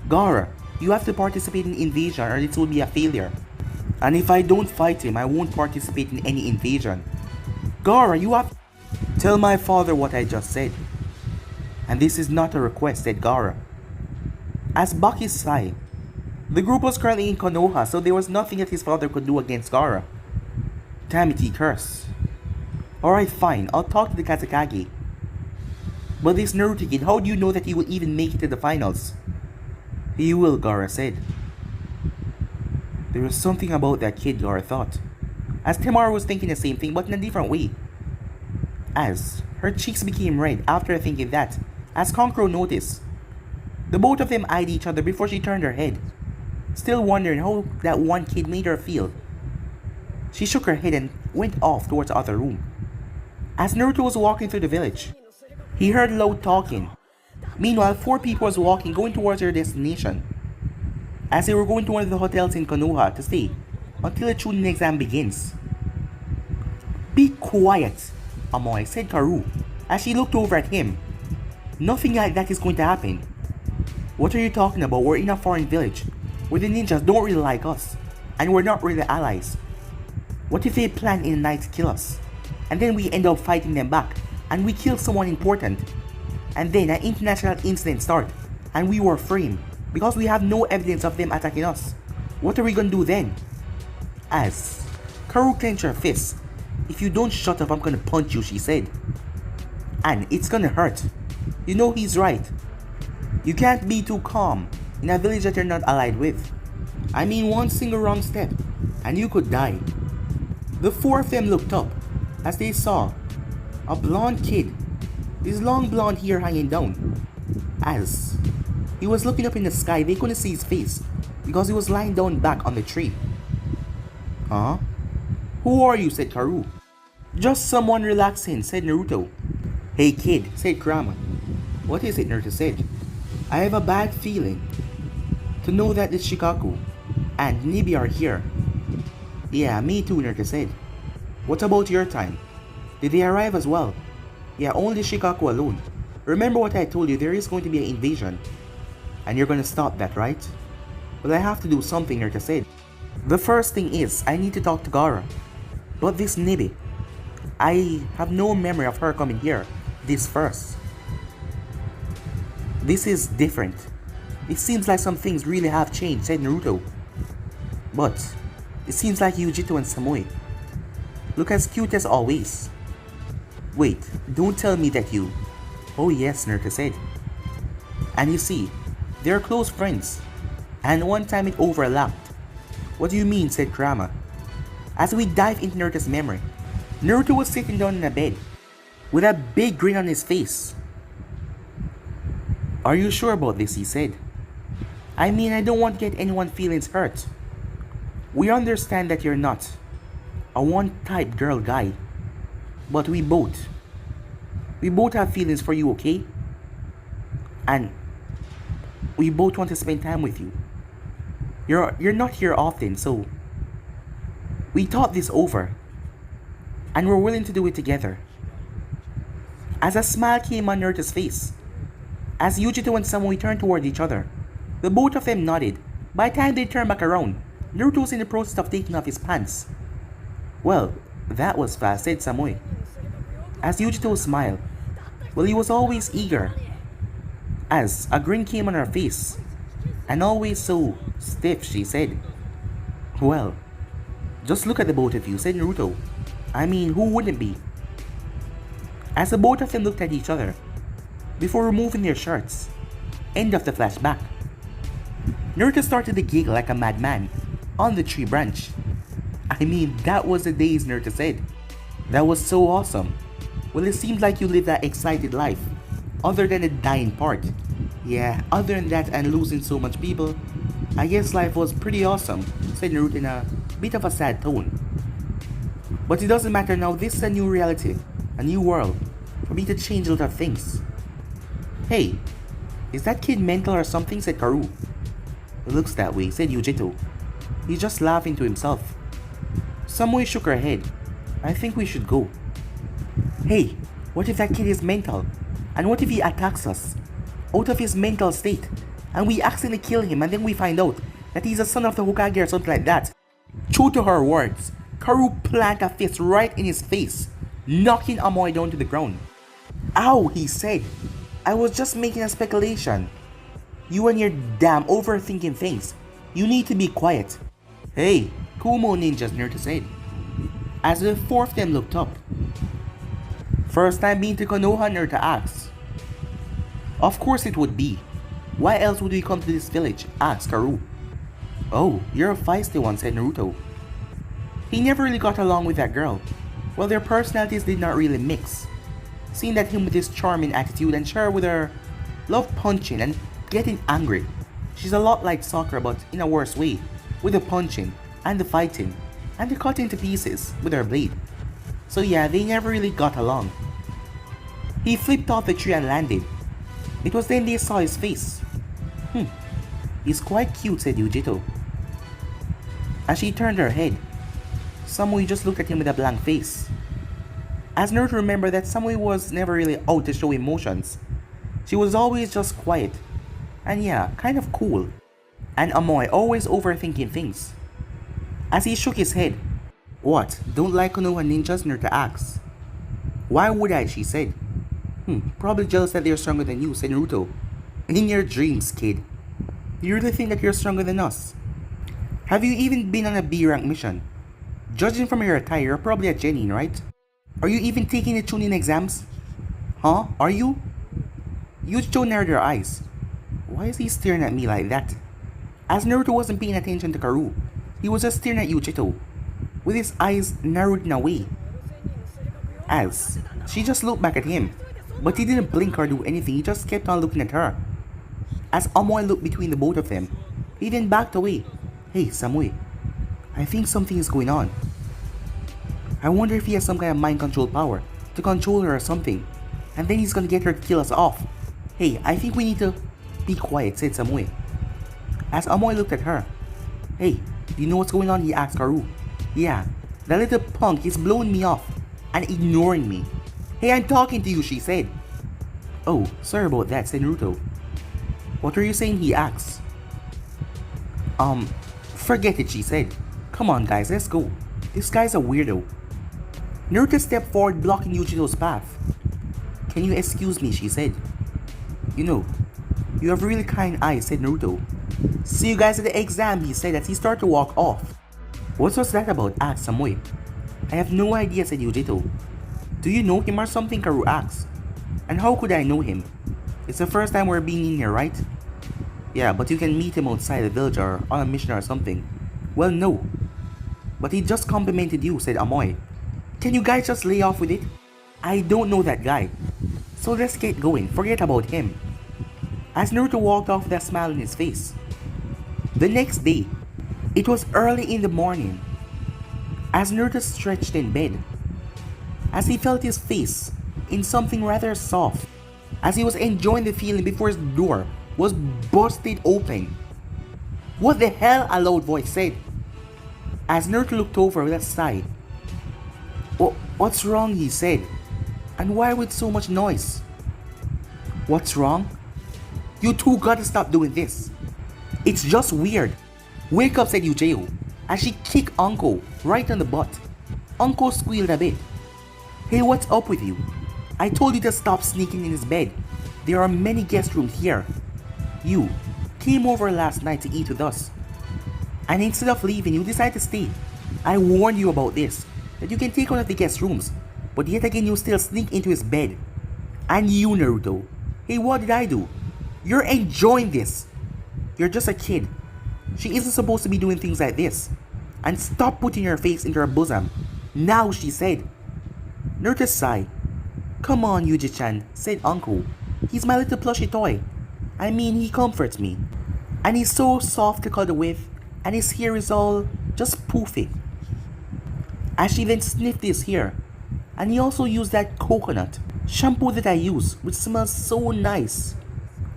"Gaara, you have to participate in invasion or it will be a failure. And if I don't fight him, I won't participate in any invasion." "Gaara, you have..." "Tell my father what I just said. And this is not a request," said Gaara. As Baki sighed, the group was currently in Konoha, so there was nothing that his father could do against Gaara. Damn it, he cursed. "Alright, fine, I'll talk to the Kazekage. But this Naruto kid, how do you know that he will even make it to the finals?" "He will," Gaara said. There was something about that kid, Gaara thought, as Temari was thinking the same thing but in a different way. As her cheeks became red after thinking that, as Kankuro noticed. The both of them eyed each other before she turned her head, still wondering how that one kid made her feel. She shook her head and went off towards the other room. As Naruto was walking through the village, he heard loud talking. Meanwhile, 4 people was walking going towards their destination, as they were going to one of the hotels in Konoha to stay until the chunin exam begins. "Be quiet, Amoy," said Karu, as she looked over at him. "Nothing like that is going to happen." "What are you talking about? We're in a foreign village, where the ninjas don't really like us, and we're not really allies." What if they plan in the night to kill us? And then we end up fighting them back, and we kill someone important. And then an international incident starts, and we were framed, because we have no evidence of them attacking us. What are we gonna do then? As Karu clenched her fist. If you don't shut up, I'm gonna punch you, she said. And it's gonna hurt. You know he's right. You can't be too calm in a village that you're not allied with. I mean, one single wrong step, and you could die. The four of them looked up as they saw a blonde kid, his long blonde hair hanging down. As he was looking up in the sky, they couldn't see his face because he was lying down back on the tree. Huh? Who are you? Said Karu. Just someone relaxing, said Naruto. Hey kid, said Kurama. What is it? Naruto said. I have a bad feeling to know that the Shikaku and Nibi are here. Yeah, me too, Naruto said. What about your time? Did they arrive as well? Yeah, only Shikaku alone. Remember what I told you, there is going to be an invasion. And you're gonna stop that, right? Well, I have to do something, Naruto said. The first thing is, I need to talk to Gaara. But this Nibi, I have no memory of her coming here this first. This is different. It seems like some things really have changed, said Naruto. But it seems like Yujito and Samui look as cute as always. Wait, don't tell me that you... Oh yes, Naruto said. And you see, they're close friends. And one time it overlapped. What do you mean, said Kurama. As we dive into Naruto's memory, Naruto was sitting down in a bed with a big grin on his face. Are you sure about this? He said. I mean, I don't want to get anyone's feelings hurt. We understand that you're not a one-type girl guy, but we both have feelings for you, okay? And we both want to spend time with you. You're not here often, so we thought this over, and we're willing to do it together. As a smile came on Naruto's face, as Yujito and Samui turned toward each other, the both of them nodded. By the time they turned back around, Naruto was in the process of taking off his pants. Well, that was fast, said Samui. As Yujito smiled, well, he was always eager. As a grin came on her face, and always so stiff, she said. Well, just look at the both of you, said Naruto. I mean, who wouldn't be? As the both of them looked at each other, before removing their shirts. End of the flashback. Naruto started to giggle like a madman on the tree branch. I mean, that was the days, Naruto said. That was so awesome. Well, it seems like you lived that excited life, other than the dying part. Yeah, other than that and losing so much people, I guess life was pretty awesome, said Naruto in a bit of a sad tone. But it doesn't matter now, this is a new reality, a new world, for me to change a lot of things. Hey, is that kid mental or something, said Karu. It looks that way, said Yujito. He's just laughing to himself. Samui shook her head. I think we should go. Hey, what if that kid is mental? And what if he attacks us out of his mental state, and we accidentally kill him, and then we find out that he's a son of the Hokage or something like that? True to her words, Karu planted a fist right in his face, knocking Amoy down to the ground. Ow, he said. I was just making a speculation. You and your damn overthinking things. You need to be quiet. Hey, Kumo ninjas, Naruto said, as the four of them looked up. First time being to Konoha, Naruto asked. Of course it would be. Why else would we come to this village? Asked Karu. Oh, you're a feisty one, said Naruto. He never really got along with that girl. Well, their personalities did not really mix. Seeing that him with his charming attitude and her with her love punching and getting angry. She's a lot like Sakura, but in a worse way, with the punching and the fighting and the cutting to pieces with her blade. So yeah, they never really got along. He flipped off the tree and landed. It was then they saw his face. He's quite cute, said Yujito. As she turned her head, Samui just looked at him with a blank face. As Naruto remembered that Samui was never really out to show emotions. She was always just quiet. And yeah, kind of cool. And Amoy always overthinking things. As he shook his head, What? Don't like Konoha ninjas? Naruto asks. Why would I? She said. Probably jealous that they're stronger than you, said Naruto. In your dreams, kid. You really think that you're stronger than us? Have you even been on a B rank mission? Judging from your attire, you're probably a genin, right? Are you even taking the chunin exams? Huh? Are you? Yujicho narrowed her eyes. Why is he staring at me like that? As Naruto wasn't paying attention to Karu, he was just staring at Yujicho, with his eyes narrowed in a way. As she just looked back at him, but he didn't blink or do anything, he just kept on looking at her. As Amoy looked between the both of them, he then backed away. Hey, Samui, I think something is going on. I wonder if he has some kind of mind control power to control her or something, and then he's gonna get her to kill us off. Hey, I think we need to be quiet, said Samui. As Amoy looked at her. Hey, do you know what's going on? He asked Karu. Yeah, that little punk is blowing me off and ignoring me. Hey, I'm talking to you, she said. Oh, sorry about that, said Naruto. What were you saying? He asked. Forget it, she said. Come on guys, let's go. This guy's a weirdo. Naruto stepped forward, blocking Yujito's path. Can you excuse me, she said. You know, you have really kind eyes, said Naruto. See you guys at the exam, he said as he started to walk off. What was that about? Asked Samui. I have no idea, said Yujito. Do you know him or something? Karu asked. And how could I know him? It's the first time we're being in here, right? Yeah, but you can meet him outside the village or on a mission or something. Well, no. But he just complimented you, said Amoy. Can you guys just lay off with it? I don't know that guy. So let's get going, forget about him. As Naruto walked off with a smile on his face. The next day, it was early in the morning. As Naruto stretched in bed, as he felt his face in something rather soft, as he was enjoying the feeling before his door was busted open. What the hell? A loud voice said. As Naruto looked over with a sigh. What's wrong? He said. And why with so much noise? What's wrong? You two gotta stop doing this. It's just weird. Wake up, said Yujeo, as she kicked Uncle right on the butt. Uncle squealed a bit. Hey, what's up with you? I told you to stop sneaking in his bed. There are many guest rooms here. You came over last night to eat with us. And instead of leaving, you decided to stay. I warned you about this, that you can take one of the guest rooms, but yet again you still sneak into his bed. And you, Naruto. Hey, what did I do? You're enjoying this. You're just a kid. She isn't supposed to be doing things like this. And stop putting your face into her bosom. Now, she said. Naruto sighed. Come on, Yuji-chan, said Uncle. He's my little plushy toy. I mean, he comforts me. And he's so soft to cuddle with, and his hair is all just poofy. As she then sniffed his hair. And he also used that coconut shampoo that I use, which smells so nice.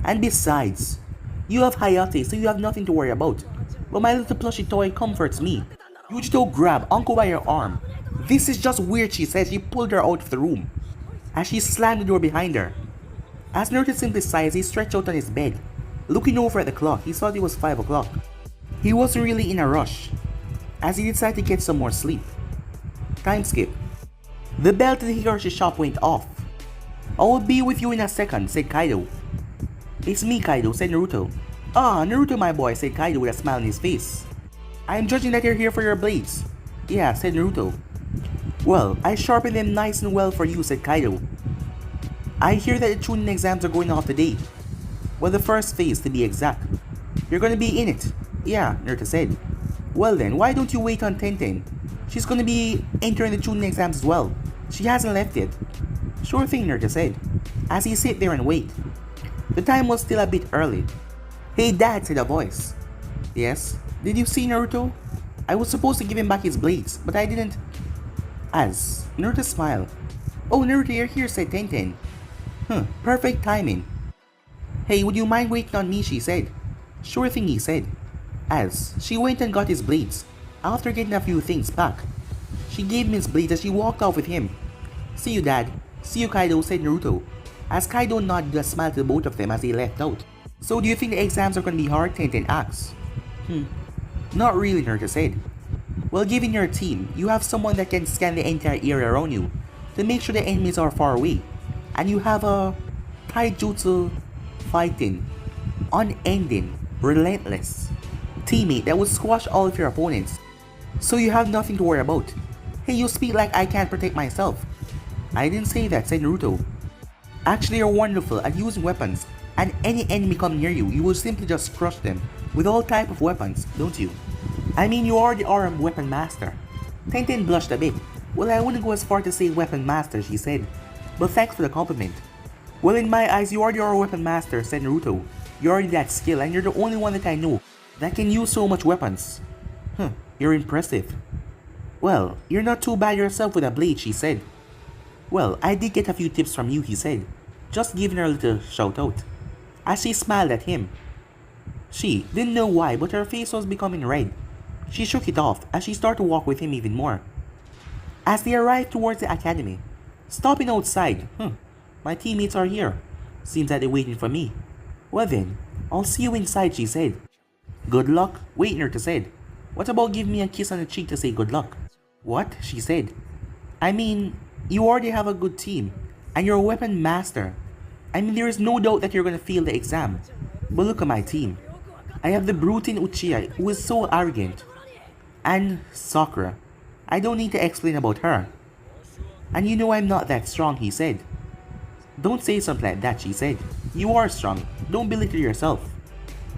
And besides, you have Hayate, so you have nothing to worry about. But my little plushy toy comforts me. Yujito grabbed Uncle by her arm. This is just weird, she said. She pulled her out of the room as she slammed the door behind her. As Naruto simply sighed as he stretched out on his bed. Looking over at the clock, he thought it was 5 o'clock. He wasn't really in a rush, as he decided to get some more sleep. Time skip. The bell to the Higashi shop went off. I will be with you in a second, said Kaido. It's me, Kaido, said Naruto. Ah, Naruto, my boy, said Kaido with a smile on his face. I am judging that you're here for your blades. Yeah, said Naruto. Well, I sharpened them nice and well for you, said Kaido. I hear that the chunin exams are going off today. Well, the first phase to be exact. You're gonna be in it. Yeah, Naruto said. Well then, why don't you wait on Tenten? She's gonna be entering the chunin exams as well. She hasn't left yet. Sure thing, Naruto said, as he sat there and wait. The time was still a bit early. Hey Dad, said a voice. Yes? Did you see Naruto? I was supposed to give him back his blades, but I didn't. As Naruto smiled. Oh, Naruto, you're here, said Tenten. Perfect timing. Hey, would you mind waiting on me, she said. Sure thing, he said. As she went and got his blades, after getting a few things back. She gave him his blades as she walked off with him. See you, Dad. See you, Kaido, said Naruto, as Kaido nodded a smile to both of them as they left out. So do you think the exams are gonna be hard? Tenten asked. Not really, Naruto said. Well, given your team, you have someone that can scan the entire area around you to make sure the enemies are far away. And you have a taijutsu fighting, unending, relentless teammate that will squash all of your opponents. So you have nothing to worry about. Hey, you speak like I can't protect myself. I didn't say that, said Naruto. Actually, you're wonderful at using weapons, and any enemy come near you, you will simply just crush them with all type of weapons, don't you? I mean, you already are a weapon master. Tenten blushed a bit. Well, I wouldn't go as far to say weapon master, she said. But thanks for the compliment. Well, in my eyes, you already are a weapon master, said Naruto. You're already that skilled, and you're the only one that I know that can use so much weapons. You're impressive. Well, you're not too bad yourself with a blade, she said. Well, I did get a few tips from you, he said, just giving her a little shout out. As she smiled at him. She didn't know why, but her face was becoming red. She shook it off as she started to walk with him even more. As they arrived towards the academy, stopping outside, my teammates are here. Seems that they're waiting for me. Well then, I'll see you inside, she said. Good luck, wait, Naruto said. What about giving me a kiss on the cheek to say good luck? What? She said. I mean, you already have a good team, and you're a weapon master. I mean, there is no doubt that you're gonna fail the exam. But look at my team. I have the brute in Uchiha who is so arrogant. And Sakura. I don't need to explain about her. And you know I'm not that strong, he said. Don't say something like that, she said. You are strong. Don't belittle yourself.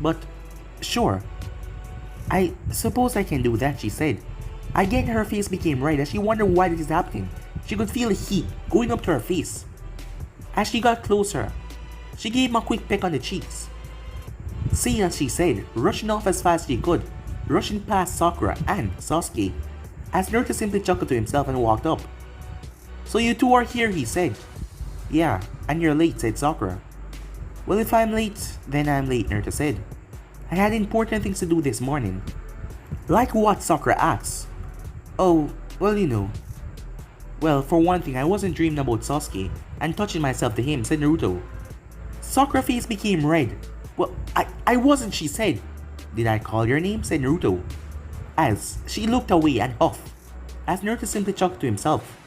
But, sure. I suppose I can do that, she said. Again, her face became red as she wondered why this is happening. She could feel the heat going up to her face. As she got closer, she gave him a quick peck on the cheeks. See, as she said, rushing off as fast as she could, rushing past Sakura and Sasuke, as Naruto simply chuckled to himself and walked up. So you two are here, he said. Yeah, and you're late, said Sakura. Well, if I'm late, then I'm late, Naruto said. I had important things to do this morning. Like what, Sakura asked. Oh, well, you know. Well, for one thing, I wasn't dreaming about Sasuke and touching myself to him, said Naruto. Sakura's face became red. Well, I wasn't, she said. Did I call your name? Said Naruto. As she looked away and huffed, as Naruto simply chuckled to himself.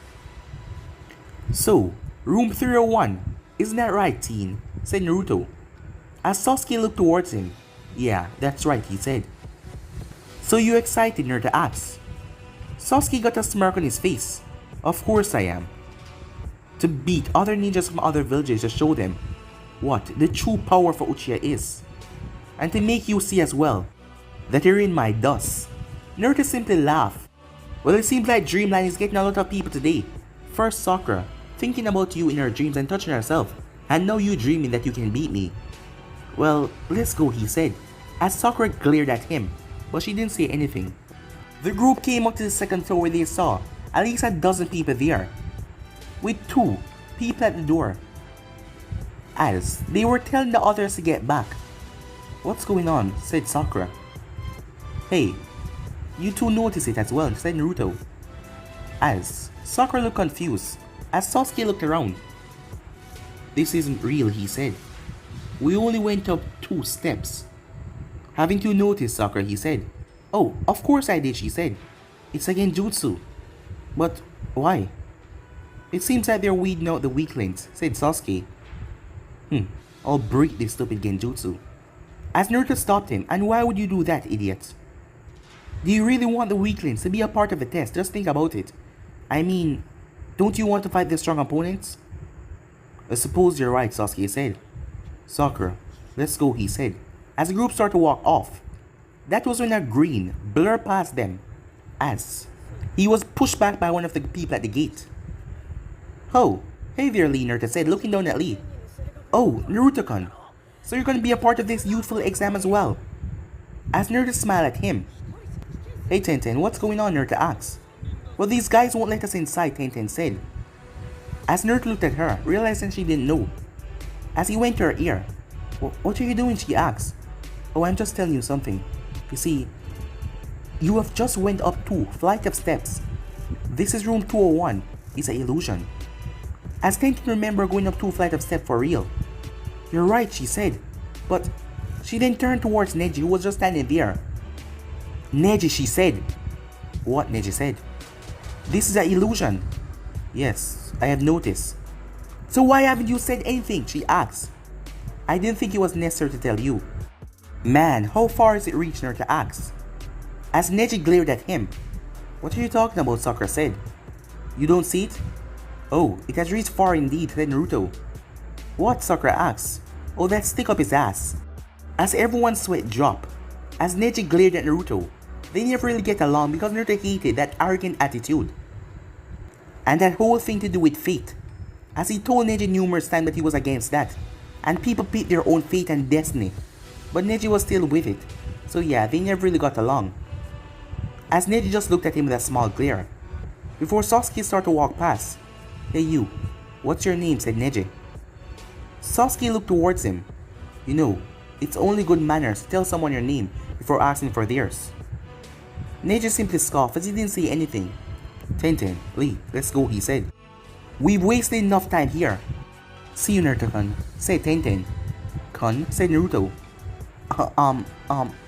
So, room 301, isn't that right, teen? Said Naruto. As Sasuke looked towards him. Yeah, that's right, he said. So you excited, Naruto asked. Sasuke got a smirk on his face. Of course I am. To beat other ninjas from other villages to show them what the true power for Uchiha is. And to make you see as well that you're in my dust. Naruto simply laughed. Well, it seems like Dreamland is getting a lot of people today. First Sakura, thinking about you in her dreams and touching herself, and now you dreaming that you can beat me. Well, let's go, he said, as Sakura glared at him, but she didn't say anything. The group came up to the second floor where they saw at least a dozen people there, with 2 people at the door, as they were telling the others to get back. What's going on? Said Sakura. Hey, you two notice it as well, said Naruto. As Sakura looked confused, as Sasuke looked around. This isn't real, he said. We only went up 2 steps. Haven't you noticed, Sakura, he said. Oh, of course I did, she said. It's a genjutsu. But why? It seems that they're weeding out the weaklings, said Sasuke. I'll break this stupid genjutsu. As Naruto stopped him, and why would you do that, idiot? Do you really want the weaklings to be a part of the test? Just think about it. I mean, don't you want to fight the strong opponents? I suppose you're right, Sasuke said. Sakura, let's go, he said, as the group started to walk off. That was when a green blurred past them, as he was pushed back by one of the people at the gate. Oh, hey there, Lee, Naruto said, looking down at Lee. Oh, Naruto-kun, so you're gonna be a part of this youthful exam as well? As Naruto smiled at him. Hey Tenten, what's going on, Naruto asked. Well, these guys won't let us inside, Tenten said. As Naruto looked at her, realizing she didn't know. As he went to her ear. What are you doing, she asked. Oh, I'm just telling you something. You see, you have just went up 2 flight of steps. This is room 201. It's an illusion. As Tenten remembered going up 2 flight of steps for real. You're right, she said. But she then turned towards Neji, who was just standing there. Neji, she said. What? Neji said. This is an illusion. Yes, I have noticed. So why haven't you said anything? She asked. I didn't think it was necessary to tell you. Man, how far is it reaching her to ask? As Neji glared at him. What are you talking about? Sakura said. You don't see it? Oh, it has reached far indeed, said Naruto. What? Sakura asked. Oh, that stick up his ass. As everyone's sweat dropped, as Neji glared at Naruto, they never really get along because Naruto hated that arrogant attitude. And that whole thing to do with fate, as he told Neji numerous times that he was against that, and people pick their own fate and destiny, but Neji was still with it, so yeah, they never really got along. As Neji just looked at him with a small glare, before Sasuke started to walk past. Hey you, what's your name? Said Neji. Sasuke looked towards him. You know, it's only good manners to tell someone your name before asking for theirs. Neji simply scoffed as he didn't say anything. Tenten, Lee, let's go, he said. We've wasted enough time here. See you, Naruto-kun, said Tenten. Kun, said Naruto.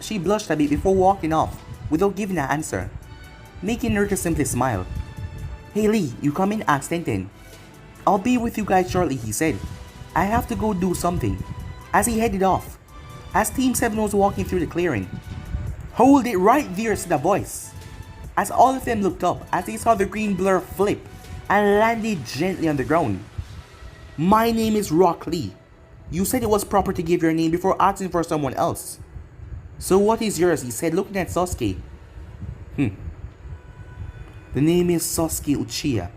She blushed a bit before walking off without giving an answer, making Naruto simply smile. Hey Lee, you coming? Asked Tenten. I'll be with you guys shortly, he said. I have to go do something. As he headed off, as Team 7 was walking through the clearing. Hold it right there, said a voice. As all of them looked up as they saw the green blur flip and landed gently on the ground. My name is Rock Lee. You said it was proper to give your name before asking for someone else. So what is yours? He said, looking at Sasuke. The name is Sasuke Uchiha.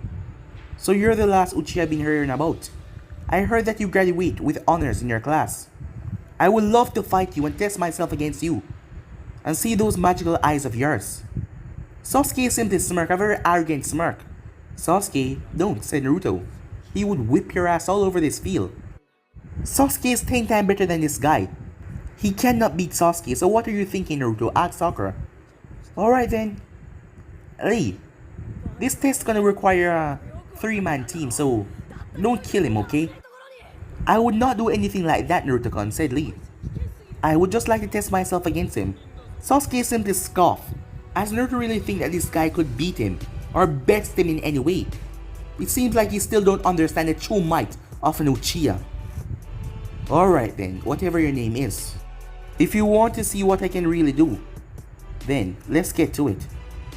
So you're the last Uchiha I've been hearing about. I heard that you graduate with honors in your class. I would love to fight you and test myself against you, and see those magical eyes of yours. Sasuke simply smirked, a very arrogant smirk. Sasuke, don't, said Naruto. He would whip your ass all over this field. Sasuke is 10 times better than this guy. He cannot beat Sasuke, so what are you thinking, Naruto? Asked Sakura. Alright then. Lee, this test's gonna require a 3-man team, so don't kill him, okay? I would not do anything like that, Naruto-kun, said Lee. I would just like to test myself against him. Sasuke simply scoffed, as Naruto really think that this guy could beat him, or best him in any way. It seems like he still don't understand the true might of an Uchiha. Alright then, whatever your name is. If you want to see what I can really do, then let's get to it.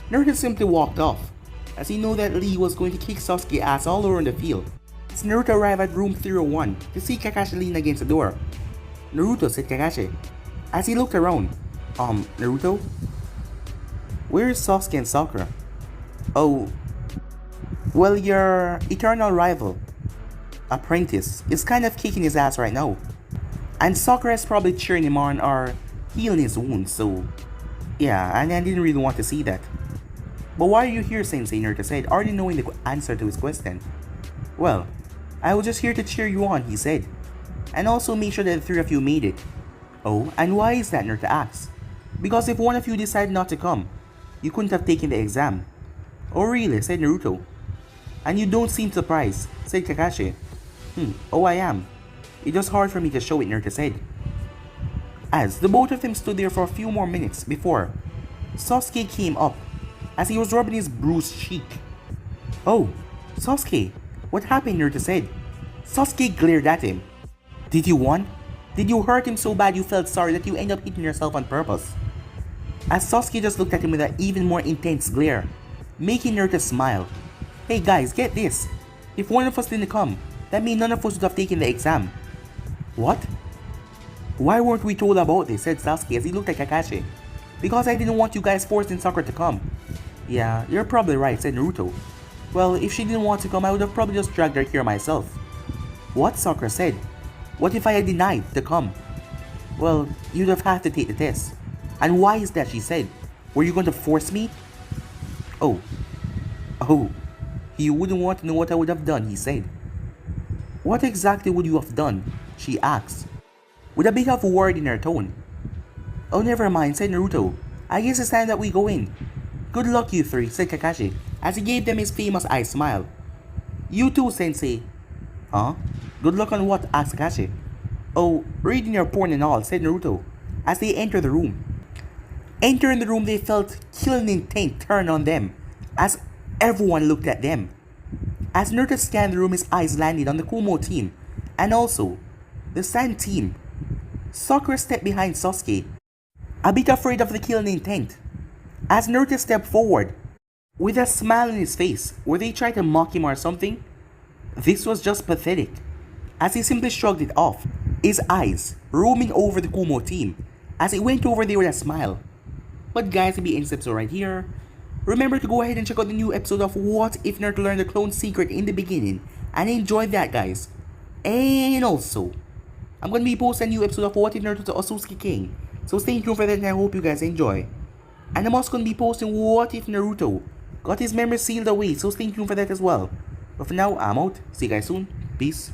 Naruto simply walked off, as he knew that Lee was going to kick Sasuke ass all over the field. As Naruto arrived at room 301 to see Kakashi lean against the door. Naruto, said Kakashi, as he looked around. Naruto? Where is Sasuke and Sakura? Oh, well, your eternal rival, apprentice, is kind of kicking his ass right now. And Sakura is probably cheering him on or healing his wounds, so yeah, and I didn't really want to see that. But why are you here, Sensei? Naruto said, already knowing the answer to his question. Well, I was just here to cheer you on, he said, and also make sure that the 3 of you made it. Oh, and why is that? Naruto asked. Because if one of you decided not to come, you couldn't have taken the exam. Oh really? Said Naruto. And you don't seem surprised, said Kakashi. Oh, I am. It was hard for me to show it, Naruto said. As the both of them stood there for a few more minutes before Sasuke came up, as he was rubbing his bruised cheek. Oh, Sasuke, what happened? Naruto said. Sasuke glared at him. Did you won? Did you hurt him so bad you felt sorry that you end up hitting yourself on purpose? As Sasuke just looked at him with an even more intense glare, making Naruto smile. Hey guys, get this. If one of us didn't come, that means none of us would have taken the exam. What? Why weren't we told about this? Said Sasuke as he looked at Kakashi. Because I didn't want you guys forcing Sakura to come. Yeah, you're probably right, said Naruto. Well, if she didn't want to come, I would have probably just dragged her here myself. What? Sakura said. What if I had denied to come? Well, you'd have had to take the test. And why is that? She said. Were you going to force me? Oh, you wouldn't want to know what I would have done, he said. What exactly would you have done? She asked, with a bit of worry in her tone. Oh, never mind, said Naruto. I guess it's time that we go in. Good luck, you 3, said Kakashi, as he gave them his famous eye smile. You too, Sensei. Huh? Good luck on what? Asked Kakashi. Oh, reading your porn and all, said Naruto, as they entered the room. Entering the room, they felt killing intent turn on them as everyone looked at them. As Naruto scanned the room, his eyes landed on the Kumo team and also the Sand team. Sakura stepped behind Sasuke, a bit afraid of the killing intent. As Naruto stepped forward, with a smile on his face, were they trying to mock him or something? This was just pathetic, as he simply shrugged it off, his eyes roaming over the Kumo team as he went over there with a smile. But guys, it'll be in episode right here. Remember to go ahead and check out the new episode of What If Naruto Learned the Clone Secret in the beginning, and enjoy that, guys. And also, I'm going to be posting a new episode of What If Naruto to Osusuki King, so stay tuned for that and I hope you guys enjoy. And I'm also going to be posting What If Naruto got his memory sealed away, so stay tuned for that as well. But for now, I'm out. See you guys soon. Peace.